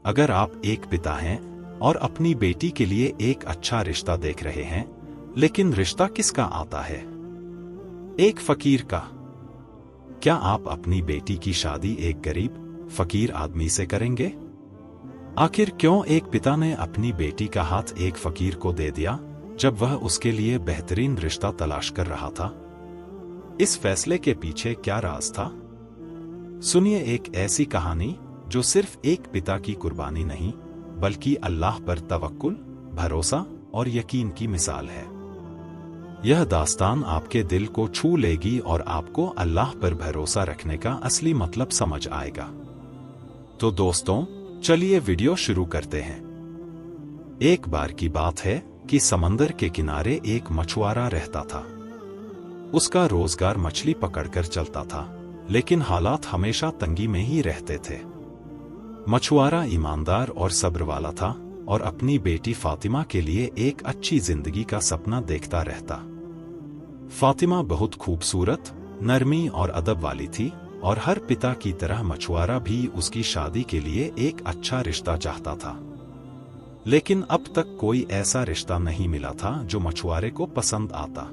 अगर आप एक पिता हैं और अपनी बेटी के लिए एक अच्छा रिश्ता देख रहे हैं, लेकिन रिश्ता किसका आता है? एक फकीर का। क्या आप अपनी बेटी की शादी एक गरीब, फकीर आदमी से करेंगे? आखिर क्यों एक पिता ने अपनी बेटी का हाथ एक फकीर को दे दिया जब वह उसके लिए बेहतरीन रिश्ता तलाश कर रहा था? इस फैसले के पीछे क्या राज था? सुनिए एक ऐसी कहानी जो सिर्फ एक पिता की कुर्बानी नहीं, बल्कि अल्लाह पर तवक्कुल, भरोसा और यकीन की मिसाल है। यह दास्तान आपके दिल को छू लेगी और आपको अल्लाह पर भरोसा रखने का असली मतलब समझ आएगा। तो दोस्तों, चलिए वीडियो शुरू करते हैं। एक बार की बात है कि समंदर के किनारे एक मछुआरा रहता था। उसका रोजगार मछली पकड़कर चलता था, लेकिन हालात हमेशा तंगी में ही रहते थे। मछुआरा ईमानदार और सब्र वाला था और अपनी बेटी फातिमा के लिए एक अच्छी जिंदगी का सपना देखता रहता। फातिमा बहुत खूबसूरत, नरमी और अदब वाली थी और हर पिता की तरह मछुआरा भी उसकी शादी के लिए एक अच्छा रिश्ता चाहता था। लेकिन अब तक कोई ऐसा रिश्ता नहीं मिला था जो मछुआरे को पसंद आता।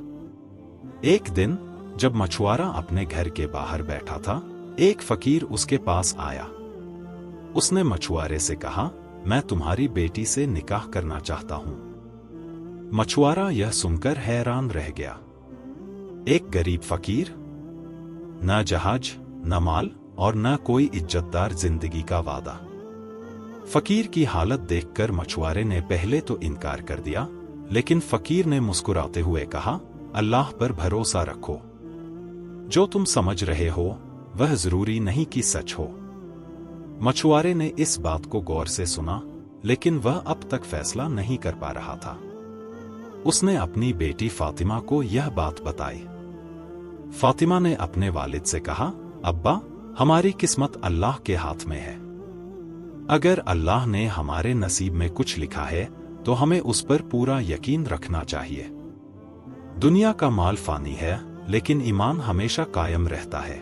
एक दिन जब मछुआरा अपने घर के बाहर बैठा था, एक फकीर उसके पास आया। उसने मछुआरे से कहा, मैं तुम्हारी बेटी से निकाह करना चाहता हूं। मछुआरा यह सुनकर हैरान रह गया। एक गरीब फकीर, न जहाज, न माल और न कोई इज्जतदार जिंदगी का वादा। फकीर की हालत देखकर मछुआरे ने पहले तो इनकार कर दिया, लेकिन फकीर ने मुस्कुराते हुए कहा, अल्लाह पर भरोसा रखो। जो तुम समझ रहे हो वह जरूरी नहीं कि सच हो। मछुआरे ने इस बात को गौर से सुना, लेकिन वह अब तक फैसला नहीं कर पा रहा था। उसने अपनी बेटी फातिमा को यह बात बताई। फातिमा ने अपने वालिद से कहा, अब्बा, हमारी किस्मत अल्लाह के हाथ में है। अगर अल्लाह ने हमारे नसीब में कुछ लिखा है तो हमें उस पर पूरा यकीन रखना चाहिए। दुनिया का माल फानी है, लेकिन ईमान हमेशा कायम रहता है।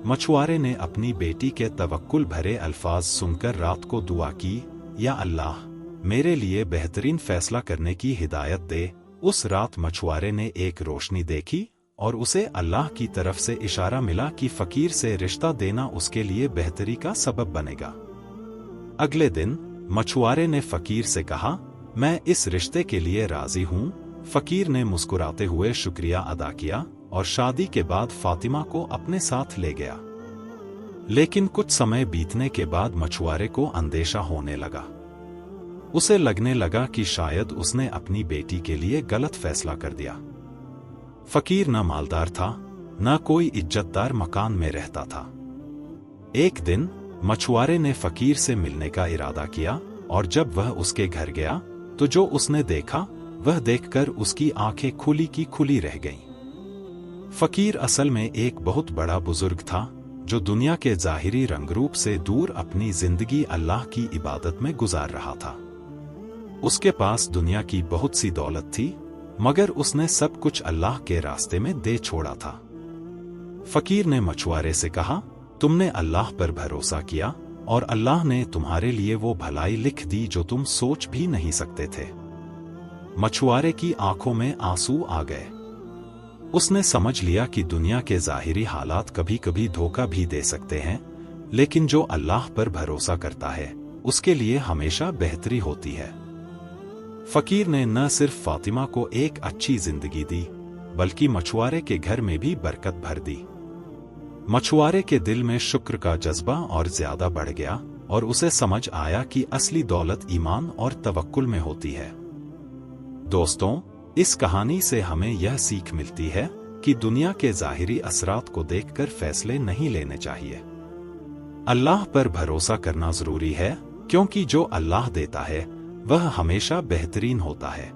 मछुआरे ने अपनी बेटी के तवक्कुल भरे अल्फाज सुनकर रात को दुआ की, या अल्लाह, मेरे लिए बेहतरीन फैसला करने की हिदायत दे। उस रात मछुआरे ने एक रोशनी देखी और उसे अल्लाह की तरफ से इशारा मिला कि फकीर से रिश्ता देना उसके लिए बेहतरी का सबब बनेगा। अगले दिन मछुआरे ने फकीर से कहा, मैं इस रिश्ते के लिए राजी हूं। फकीर ने मुस्कुराते हुए शुक्रिया अदा किया और शादी के बाद फातिमा को अपने साथ ले गया। लेकिन कुछ समय बीतने के बाद मछुआरे को अंदेशा होने लगा। उसे लगने लगा कि शायद उसने अपनी बेटी के लिए गलत फैसला कर दिया। फकीर न मालदार था, न कोई इज्जतदार मकान में रहता था। एक दिन मछुआरे ने फकीर से मिलने का इरादा किया और जब वह उसके घर गया तो जो उसने देखा वह देखकर उसकी आंखें खुली की खुली रह गईं। फकीर असल में एक बहुत बड़ा बुजुर्ग था जो दुनिया के जाहिरी रंगरूप से दूर अपनी जिंदगी अल्लाह की इबादत में गुजार रहा था। उसके पास दुनिया की बहुत सी दौलत थी, मगर उसने सब कुछ अल्लाह के रास्ते में दे छोड़ा था। फकीर ने मछुआरे से कहा, तुमने अल्लाह पर भरोसा किया और अल्लाह ने तुम्हारे लिए वो भलाई लिख दी जो तुम सोच भी नहीं सकते थे। मछुआरे की आंखों में आंसू आ गए। उसने समझ लिया कि दुनिया के जाहिरी हालात कभी कभी धोखा भी दे सकते हैं, लेकिन जो अल्लाह पर भरोसा करता है उसके लिए हमेशा बेहतरी होती है। फकीर ने न सिर्फ फातिमा को एक अच्छी जिंदगी दी, बल्कि मछुआरे के घर में भी बरकत भर दी। मछुआरे के दिल में शुक्र का जज्बा और ज्यादा बढ़ गया और उसे समझ आया कि असली दौलत ईमान और तवक्कुल में होती है। दोस्तों, इस कहानी से हमें यह सीख मिलती है कि दुनिया के जाहिरी असरात को देखकर फैसले नहीं लेने चाहिए। अल्लाह पर भरोसा करना जरूरी है, क्योंकि जो अल्लाह देता है वह हमेशा बेहतरीन होता है।